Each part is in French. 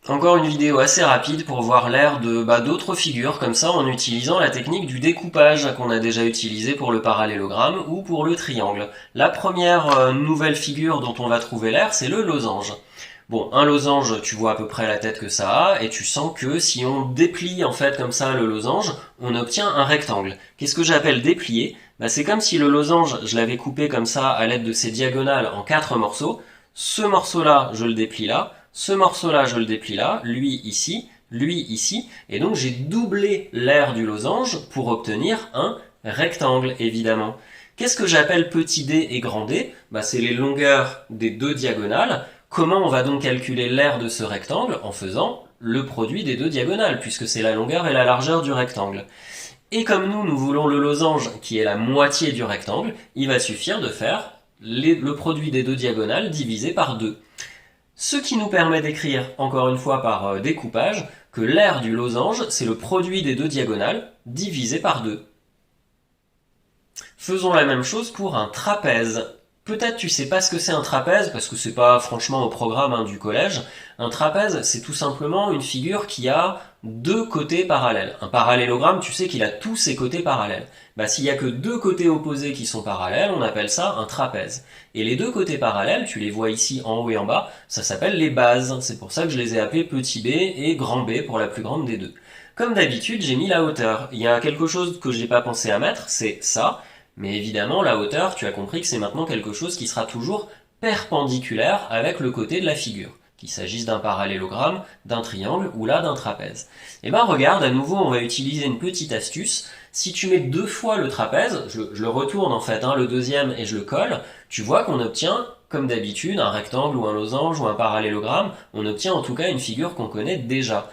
Encore une vidéo assez rapide pour voir l'air de d'autres figures comme ça en utilisant la technique du découpage qu'on a déjà utilisé pour le parallélogramme ou pour le triangle. La première nouvelle figure dont on va trouver l'air, c'est le losange. Bon, un losange, tu vois à peu près la tête que ça a, et tu sens que si on déplie en fait comme ça le losange, on obtient un rectangle. Qu'est-ce que j'appelle déplier? C'est comme si le losange, je l'avais coupé comme ça à l'aide de ses diagonales en 4 morceaux. Ce morceau-là, je le déplie là, ce morceau-là, je le déplie là, lui ici, et donc j'ai doublé l'aire du losange pour obtenir un rectangle, évidemment. Qu'est-ce que j'appelle petit d et grand d? C'est les longueurs des deux diagonales. Comment on va donc calculer l'aire de ce rectangle? En faisant le produit des deux diagonales, puisque c'est la longueur et la largeur du rectangle. Et comme nous voulons le losange qui est la moitié du rectangle, il va suffire de faire le produit des deux diagonales divisé par 2. Ce qui nous permet d'écrire, encore une fois par découpage, que l'aire du losange, c'est le produit des deux diagonales divisé par 2. Faisons la même chose pour un trapèze. Peut-être tu sais pas ce que c'est un trapèze, parce que c'est pas franchement au programme du collège. Un trapèze, c'est tout simplement une figure qui a deux côtés parallèles. Un parallélogramme, tu sais qu'il a tous ses côtés parallèles. S'il y a que deux côtés opposés qui sont parallèles, on appelle ça un trapèze. Et les deux côtés parallèles, tu les vois ici en haut et en bas, ça s'appelle les bases. C'est pour ça que je les ai appelés petit b et grand B pour la plus grande des deux. Comme d'habitude, j'ai mis la hauteur. Il y a quelque chose que j'ai pas pensé à mettre, c'est ça. Mais évidemment, la hauteur, tu as compris que c'est maintenant quelque chose qui sera toujours perpendiculaire avec le côté de la figure, qu'il s'agisse d'un parallélogramme, d'un triangle ou là d'un trapèze. Et regarde, à nouveau, on va utiliser une petite astuce. Si tu mets deux fois le trapèze, je le retourne en fait, le deuxième, et je le colle, tu vois qu'on obtient, comme d'habitude, un rectangle ou un losange ou un parallélogramme, on obtient en tout cas une figure qu'on connaît déjà.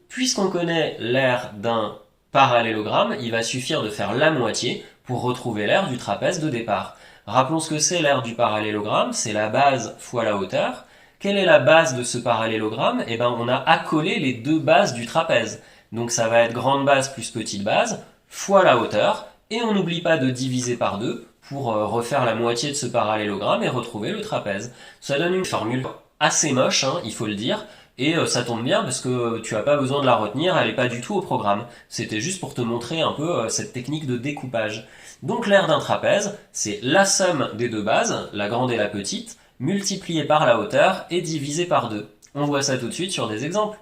Puisqu'on connaît l'aire d'un parallélogramme, il va suffire de faire la moitié pour retrouver l'aire du trapèze de départ. Rappelons ce que c'est l'aire du parallélogramme, c'est la base fois la hauteur. Quelle est la base de ce parallélogramme? On a accolé les deux bases du trapèze. Donc ça va être grande base plus petite base, fois la hauteur, et on n'oublie pas de diviser par 2 pour refaire la moitié de ce parallélogramme et retrouver le trapèze. Ça donne une formule assez moche, il faut le dire, et ça tombe bien parce que tu n'as pas besoin de la retenir, elle n'est pas du tout au programme. C'était juste pour te montrer un peu cette technique de découpage. Donc l'aire d'un trapèze, c'est la somme des deux bases, la grande et la petite, multipliée par la hauteur et divisée par 2. On voit ça tout de suite sur des exemples.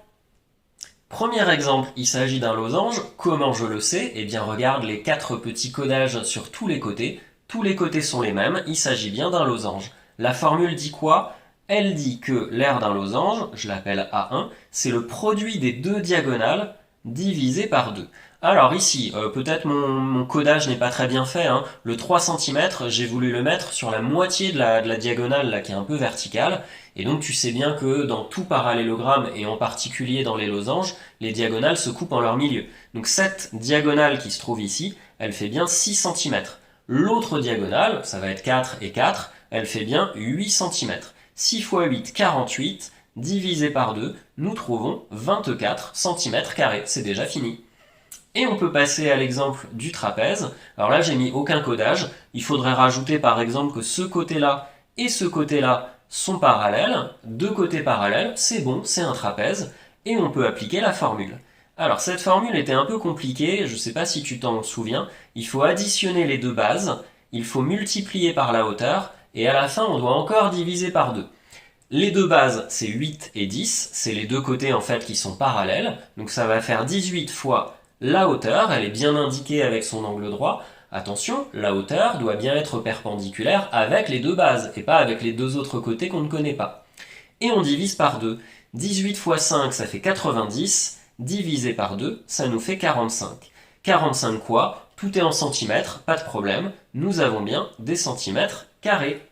Premier exemple, il s'agit d'un losange. Comment je le sais? Regarde les 4 petits codages sur tous les côtés. Tous les côtés sont les mêmes, il s'agit bien d'un losange. La formule dit quoi? Elle dit que l'aire d'un losange, je l'appelle A1, c'est le produit des deux diagonales divisé par 2. Alors ici, peut-être mon codage n'est pas très bien fait. Le 3 cm, j'ai voulu le mettre sur la moitié de la diagonale là, qui est un peu verticale. Et donc tu sais bien que dans tout parallélogramme, et en particulier dans les losanges, les diagonales se coupent en leur milieu. Donc cette diagonale qui se trouve ici, elle fait bien 6 cm. L'autre diagonale, ça va être 4 et 4, elle fait bien 8 cm. 6 fois 8, 48, divisé par 2, nous trouvons 24 cm². C'est déjà fini. Et on peut passer à l'exemple du trapèze. Alors là, j'ai mis aucun codage. Il faudrait rajouter par exemple que ce côté-là et ce côté-là sont parallèles. Deux côtés parallèles, c'est bon, c'est un trapèze. Et on peut appliquer la formule. Alors cette formule était un peu compliquée, je ne sais pas si tu t'en souviens. Il faut additionner les deux bases, il faut multiplier par la hauteur, et à la fin, on doit encore diviser par 2. Les deux bases, c'est 8 et 10, c'est les deux côtés en fait qui sont parallèles, donc ça va faire 18 fois la hauteur, elle est bien indiquée avec son angle droit. Attention, la hauteur doit bien être perpendiculaire avec les deux bases, et pas avec les deux autres côtés qu'on ne connaît pas. Et on divise par 2. 18 fois 5, ça fait 90, divisé par 2, ça nous fait 45. 45 quoi? Tout est en centimètres, pas de problème, nous avons bien des centimètres carrés.